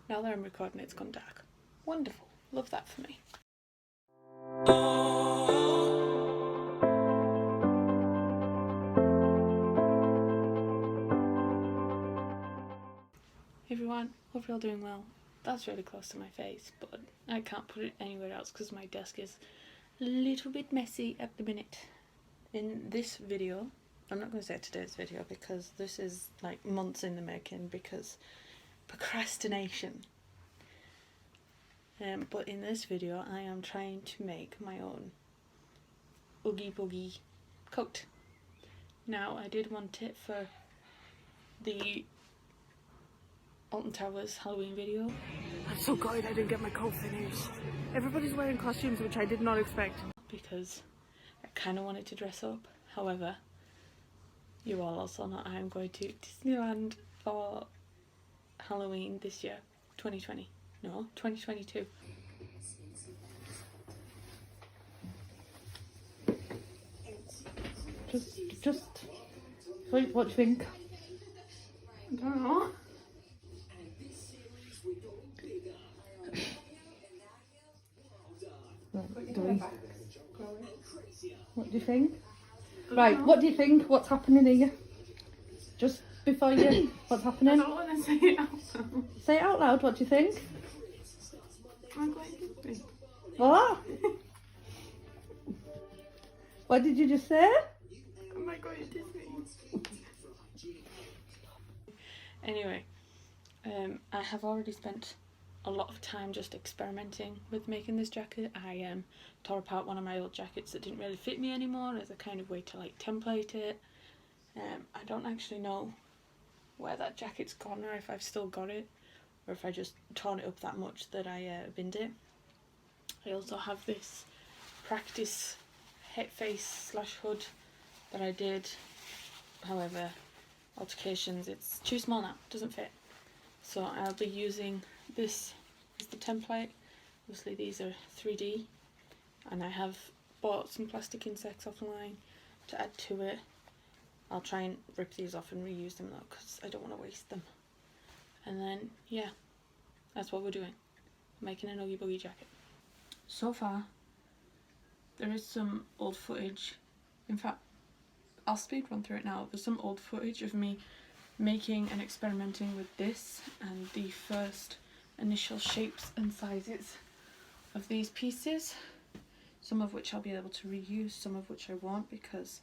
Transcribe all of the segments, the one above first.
Now that I'm recording, it's gone dark. Wonderful. Love that for me. Hey everyone, hope you're all doing well. That's really close to my face, but I can't put it anywhere else because my desk is a little bit messy at the minute. In this video, I'm not going to say today's video because this is like months in the making because procrastination. But in this video, I am trying to make my own Oogie Boogie coat. Now, I did want it for the Alton Towers Halloween video. I'm so gutted I didn't get my coat finished. Everybody's wearing costumes, which I did not expect. Because I kind of wanted to dress up. However, you all also know I am going to Disneyland for Halloween this year. 2020. No, 2022. Just what do you think? I don't know. What do you think? Right, what do you think? What's happening here? Just before you, what's happening? I don't want to say it out loud. Say it out loud, what do you think? I'm going Disney. What? What did you just say? Am I going Disney? Anyway, I have already spent a lot of time just experimenting with making this jacket. I tore apart one of my old jackets that didn't really fit me anymore as a kind of way to like template it. I don't actually know where that jacket's gone or if I've still got it or if I just torn it up that much that I binned it. I also have this practice head face / hood that I did, however altercations, it's too small now, doesn't fit. So I'll be using this as the template. Obviously these are 3D and I have bought some plastic insects offline to add to it. I'll try and rip these off and reuse them though because I don't want to waste them. And then yeah, that's what we're doing. I'm making an Oogie Boogie jacket. So far there is some old footage, in fact I'll speed run through it now. There's some old footage of me making and experimenting with this and the first initial shapes and sizes of these pieces, some of which I'll be able to reuse, some of which I won't because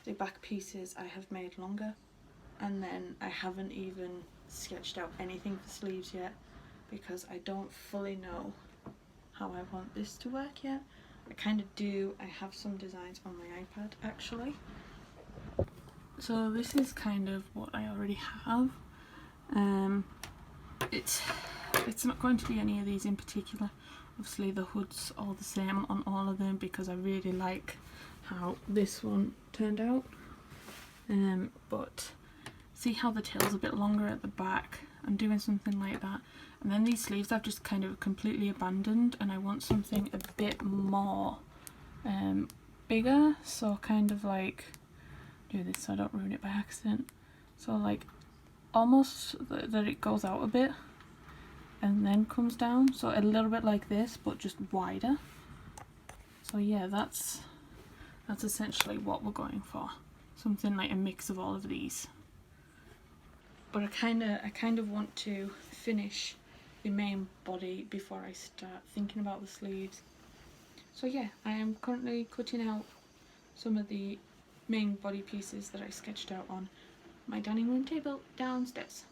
the back pieces I have made longer, and then I haven't even sketched out anything for sleeves yet because I don't fully know how I want this to work yet. I kind of do. I have some designs on my iPad actually. So this is kind of what I already have. It's not going to be any of these in particular. Obviously the hood's all the same on all of them because I really like how this one turned out. But see how the tail's a bit longer at the back? I'm doing something like that. And then these sleeves I've just kind of completely abandoned and I want something a bit more bigger, so kind of like do this so I don't ruin it by accident. So like almost that it goes out a bit and then comes down, so a little bit like this but just wider. So yeah, that's essentially what we're going for, something like a mix of all of these. But I kind of want to finish the main body before I start thinking about the sleeves. So yeah, I am currently cutting out some of the main body pieces that I sketched out on my dining room table downstairs.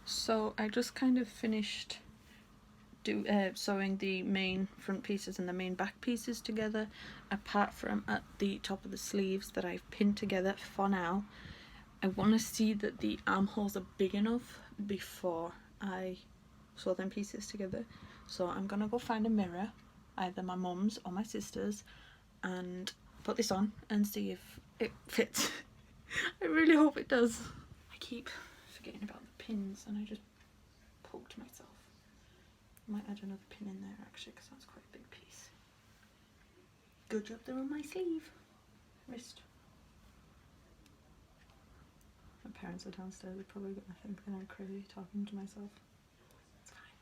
So I just kind of finished sewing the main front pieces and the main back pieces together, apart from at the top of the sleeves that I've pinned together for now. I want to see that the armholes are big enough before I sew them pieces together. So I'm gonna go find a mirror, either my mum's or my sister's, and put this on and see if it fits. I really hope it does. I keep forgetting about the pins and I just poked myself. I might add another pin in there actually, because that's quite a big piece. Good job they're on my sleeve. Wrist. My parents are downstairs, they're probably gonna think that I'm crazy talking to myself. It's fine.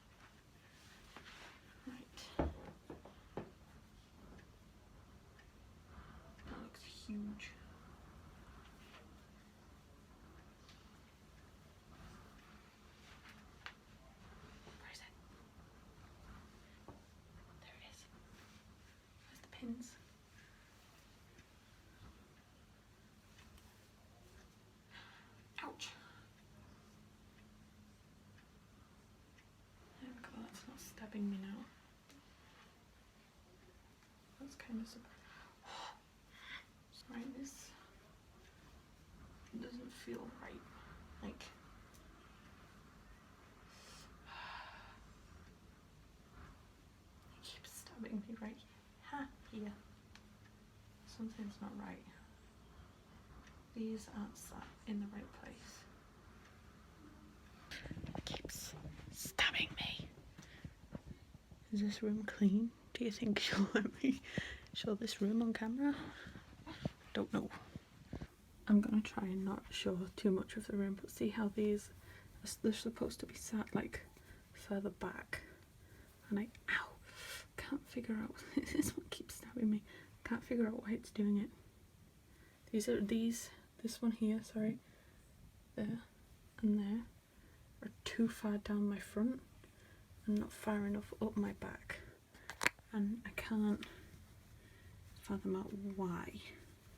Right. That looks huge. Where is it? There it is. Where's the pins? Ouch. There we go, that's not stabbing me now. That's kind of surprising. Right, this doesn't feel right. Like, it keeps stabbing me right here. Something's not right. These aren't sat in the right place. It keeps stabbing me. Is this room clean? Do you think she'll let me show this room on camera? Don't know. I'm gonna try and not show too much of the room, but see how these, they're supposed to be sat like further back, and I can't figure out. This is what keeps stabbing me. Can't figure out why it's doing it. This one here, sorry, there and there are too far down my front and not far enough up my back, and I can't fathom out why.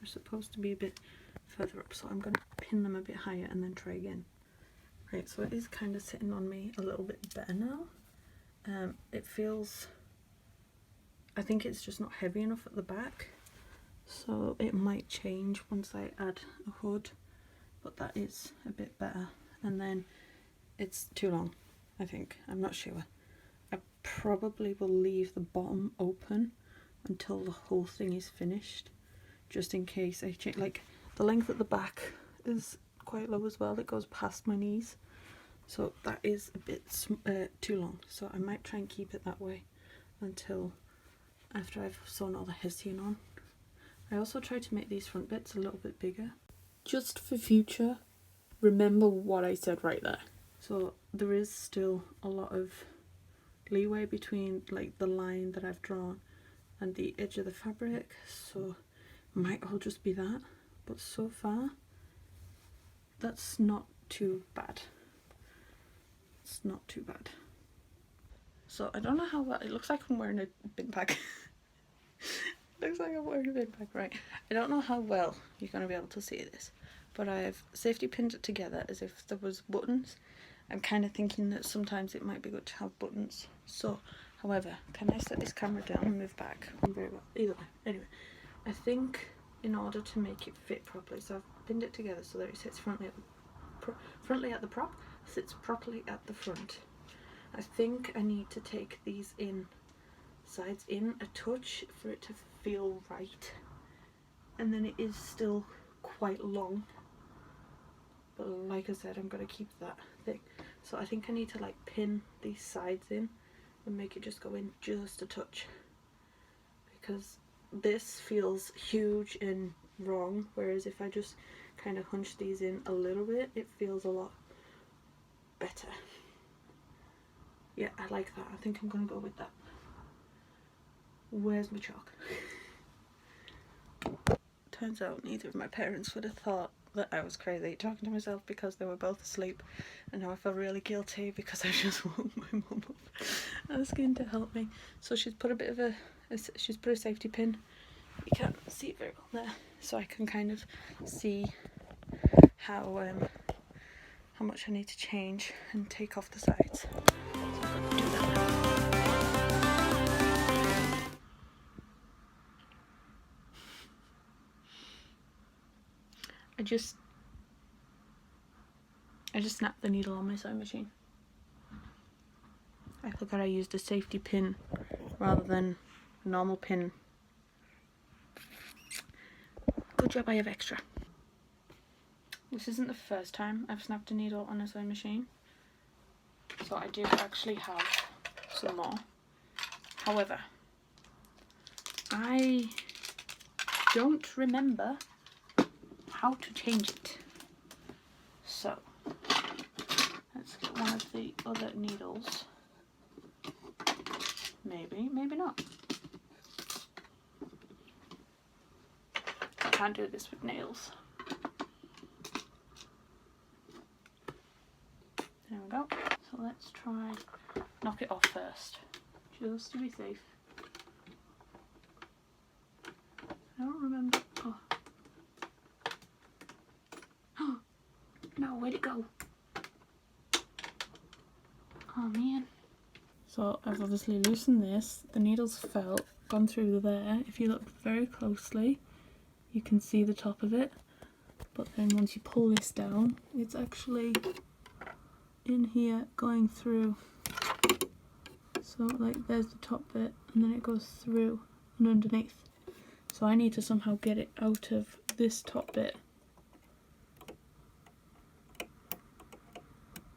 They're supposed to be a bit further up, so I'm going to pin them a bit higher and then try again. Right, so it is kind of sitting on me a little bit better now. It feels, I think it's just not heavy enough at the back, so it might change once I add a hood, but that is a bit better. And then it's too long, I think. I'm not sure. I probably will leave the bottom open until the whole thing is finished, just in case I change. Like, the length at the back is quite low as well. It goes past my knees, so that is a bit too long. So I might try and keep it that way until after I've sewn all the hessian on. I also try to make these front bits a little bit bigger, just for future. Remember what I said right there. So there is still a lot of leeway between like the line that I've drawn and the edge of the fabric, so it might all just be that, but so far that's not too bad. It's not too bad. So I don't know how well, it looks like I'm wearing a bin bag. Looks like I'm wearing a bin bag, right? I don't know how well you're going to be able to see this, but I've safety pinned it together as if there was buttons. I'm kind of thinking that sometimes it might be good to have buttons. So, however, can I set this camera down and move back? I'm very well. Either way. Anyway, I think in order to make it fit properly, so I've pinned it together so that it sits frontly at the prop, sits properly at the front. I think I need to take these sides in a touch for it to feel right. And then it is still quite long. But like I said, I'm going to keep that thing. So I think I need to like pin these sides in and make it just go in just a touch, because this feels huge and wrong, whereas if I just kind of hunch these in a little bit, it feels a lot better. Yeah, I like that. I think I'm going to go with that. Where's my chalk? Turns out neither of my parents would have thought that I was crazy talking to myself, because they were both asleep, and now I feel really guilty because I just woke my mum up asking to help me. So she's put a bit of she's put a safety pin. You can't see it very well there, so I can kind of see how much I need to change and take off the sides. So I'm gonna do that now. I just snapped the needle on my sewing machine. I forgot I used a safety pin rather than a normal pin. Good job I have extra. This isn't the first time I've snapped a needle on a sewing machine, so I do actually have some more. However, I don't remember how to change it. So, let's get one of the other needles. Maybe, maybe not. I can't do this with nails. There we go. So let's try knock it off first, just to be safe. I don't remember. Oh. No, where'd it go? Oh man. So I've obviously loosened this. The needle's fell, gone through there. If you look very closely, you can see the top of it. But then once you pull this down, it's actually in here going through. So like there's the top bit, and then it goes through and underneath. So I need to somehow get it out of this top bit.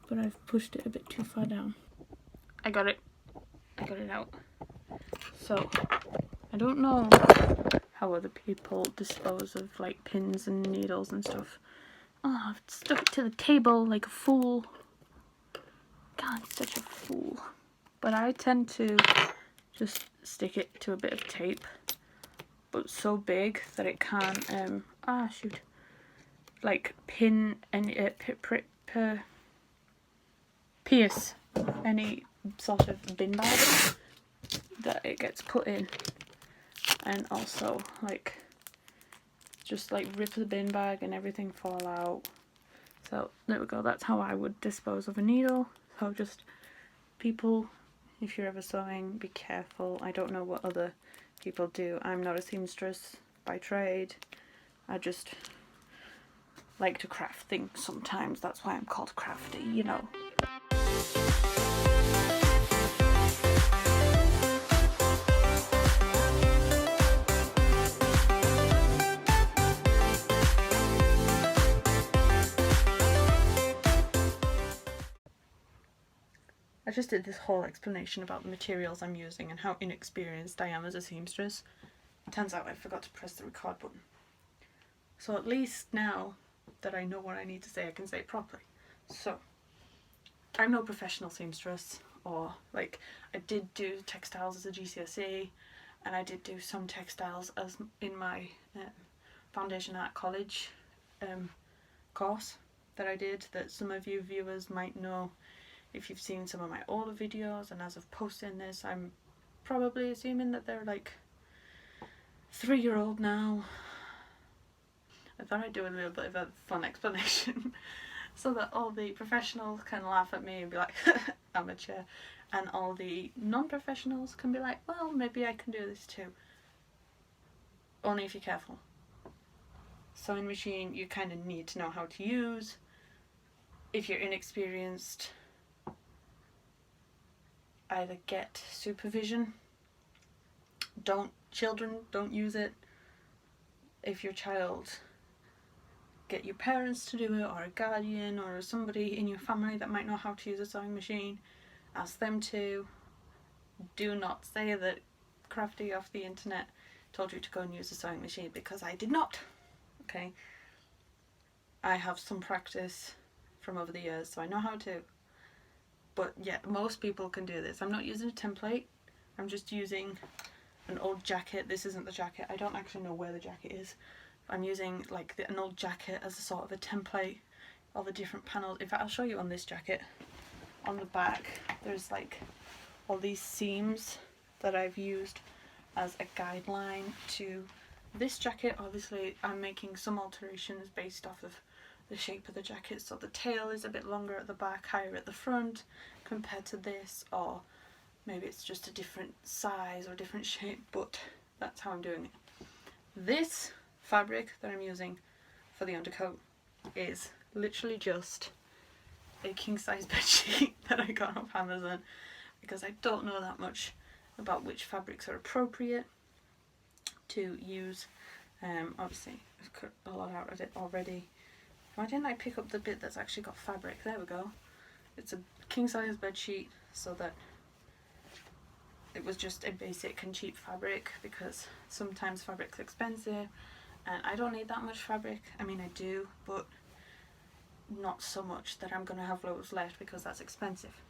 But I've pushed it a bit too far down. I got it out. So I don't know how other people dispose of like pins and needles and stuff. Oh, I've stuck it to the table like a fool. God, such a fool. But I tend to just stick it to a bit of tape, but so big that it can't like pin and pierce any sort of bin bag that it gets put in, and also like just like rip the bin bag and everything fall out. So there we go, that's how I would dispose of a needle. So just people, if you're ever sewing, be careful. I don't know what other people do. I'm not a seamstress by trade. I just like to craft things sometimes. That's why I'm called crafty, you know. I just did this whole explanation about the materials I'm using and how inexperienced I am as a seamstress. Turns out I forgot to press the record button. So at least now that I know what I need to say, I can say it properly. So, I'm no professional seamstress, or like, I did do textiles as a GCSE, and I did do some textiles as in my foundation art college course that I did, that some of you viewers might know if you've seen some of my older videos. And as of posting this, I'm probably assuming that they're like 3-year-old now. I thought I'd do a little bit of a fun explanation so that all the professionals can laugh at me and be like, amateur, and all the non-professionals can be like, well, maybe I can do this too. Only if you're careful. Sewing machine you kind of need to know how to use. If you're inexperienced, either get supervision. Children, don't use it. If your child, get your parents to do it, or a guardian, or somebody in your family that might know how to use a sewing machine. Ask them to. Do not say that Crafty off the internet told you to go and use a sewing machine, because I did not. Okay? I have some practice from over the years, so I know how to. But yeah, most people can do this. I'm not using a template. I'm just using an old jacket. This isn't the jacket. I don't actually know where the jacket is. I'm using like an old jacket as a sort of a template of the different panels. In fact, I'll show you on this jacket. On the back, there's like all these seams that I've used as a guideline to this jacket. Obviously, I'm making some alterations based off of the shape of the jacket. So the tail is a bit longer at the back, higher at the front compared to this, or maybe it's just a different size or different shape, but that's how I'm doing it. This fabric that I'm using for the undercoat is literally just a king size bedsheet that I got off Amazon because I don't know that much about which fabrics are appropriate to use. Obviously I've cut a lot out of it already. Why didn't I pick up the bit that's actually got fabric? There we go. It's a king size bedsheet, so that it was just a basic and cheap fabric, because sometimes fabric's expensive and I don't need that much fabric. I mean, I do, but not so much that I'm gonna have loads left because that's expensive.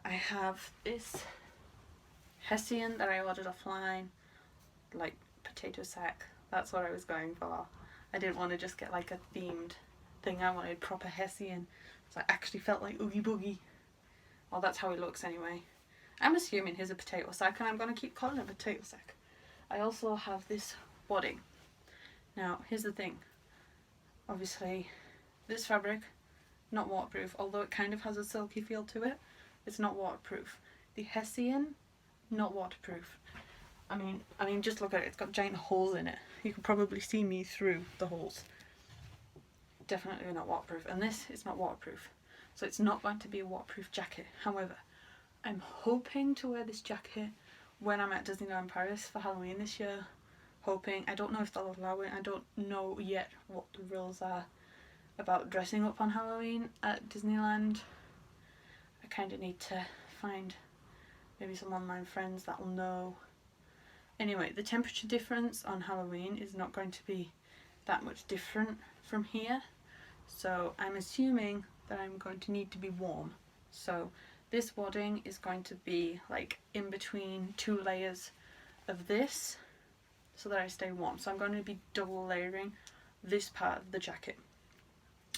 I have this Hessian that I ordered offline, like potato sack. That's what I was going for. I didn't want to just get like a themed thing. I wanted proper Hessian, so I actually felt like Oogie Boogie. Well, that's how he looks anyway. I'm assuming he's a potato sack, and I'm going to keep calling him a potato sack. I also have this wadding. Now, here's the thing. Obviously, this fabric, not waterproof, although it kind of has a silky feel to it. It's not waterproof. The Hessian, not waterproof. I mean, just look at it. It's got giant holes in it. You can probably see me through the holes. Definitely not waterproof. And this is not waterproof. So it's not going to be a waterproof jacket. However, I'm hoping to wear this jacket when I'm at Disneyland Paris for Halloween this year. Hoping. I don't know if they'll allow it. I don't know yet what the rules are about dressing up on Halloween at Disneyland. I kind of need to find maybe some online friends that will know. Anyway, the temperature difference on Halloween is not going to be that much different from here. So I'm assuming that I'm going to need to be warm. So this wadding is going to be like in between 2 layers of this so that I stay warm. So I'm going to be double layering this part of the jacket.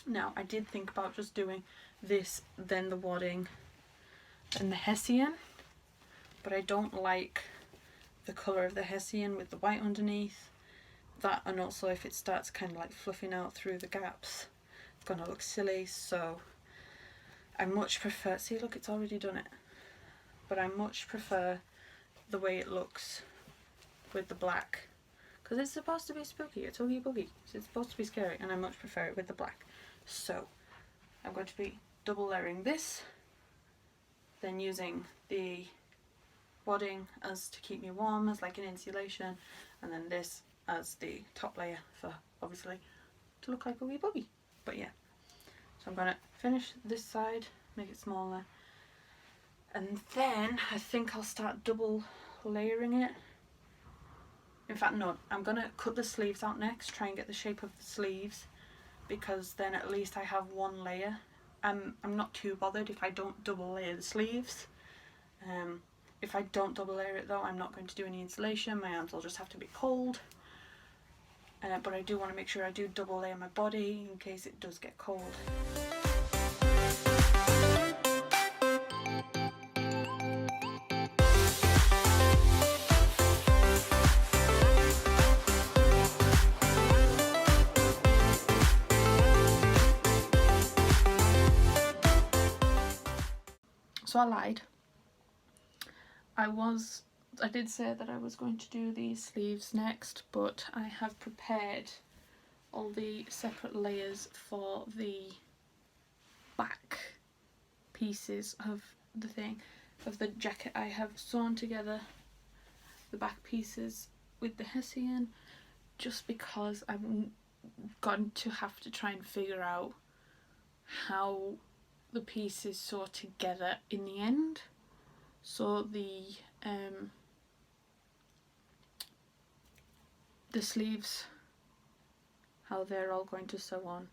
Now, I did think about just doing this, then the wadding and the Hessian, but I don't like the colour of the Hessian with the white underneath. That, and also if it starts kind of like fluffing out through the gaps, it's going to look silly. So I much prefer, see look, it's already done it, but I much prefer the way it looks with the black, because it's supposed to be spooky. It's Oogie Boogie, so it's supposed to be scary, and I much prefer it with the black. So I'm going to be double layering this, then using the wadding as to keep me warm, as like an insulation, and then this as the top layer for obviously to look like Oogie Boogie. But yeah, so I'm going to finish this side, make it smaller, and then I think I'll start double layering it. In fact, no, I'm going to cut the sleeves out next, try and get the shape of the sleeves, because then at least I have one layer. I'm not too bothered if I don't double layer the sleeves. If I don't double layer it though, I'm not going to do any insulation. My arms will just have to be cold. But I do want to make sure I do double layer my body in case it does get cold. So I lied. I did say that I was going to do these sleeves next, but I have prepared all the separate layers for the back pieces of the thing, of the jacket. I have sewn together the back pieces with the Hessian just because I'm going to have to try and figure out how the pieces sew together in the end. So the sleeves, how they're all going to sew on.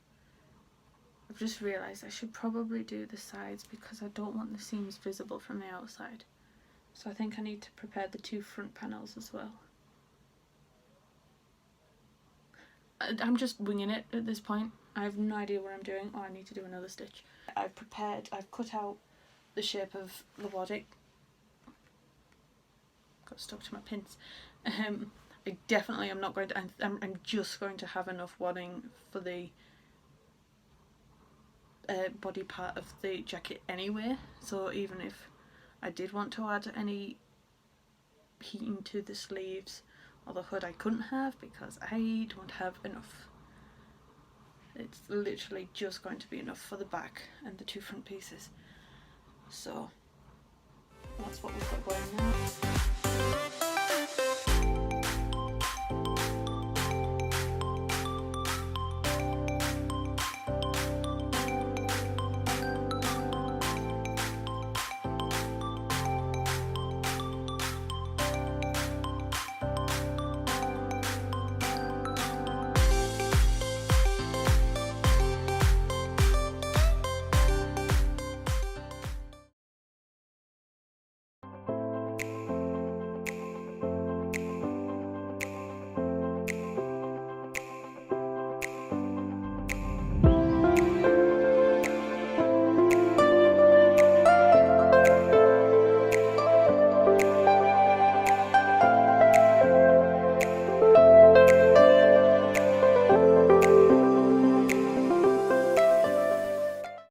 I've just realised I should probably do the sides because I don't want the seams visible from the outside. So I think I need to prepare the 2 front panels as well. I'm just winging it at this point. I have no idea what I'm doing. Oh, I need to do another stitch. I've cut out the shape of the wadding. Got stuck to my pins. I definitely am not going to, I'm just going to have enough wadding for the body part of the jacket anyway, so even if I did want to add any heating to the sleeves or the hood, I couldn't have because I don't have enough. It's literally just going to be enough for the back and the two front pieces. So that's what we've got going now.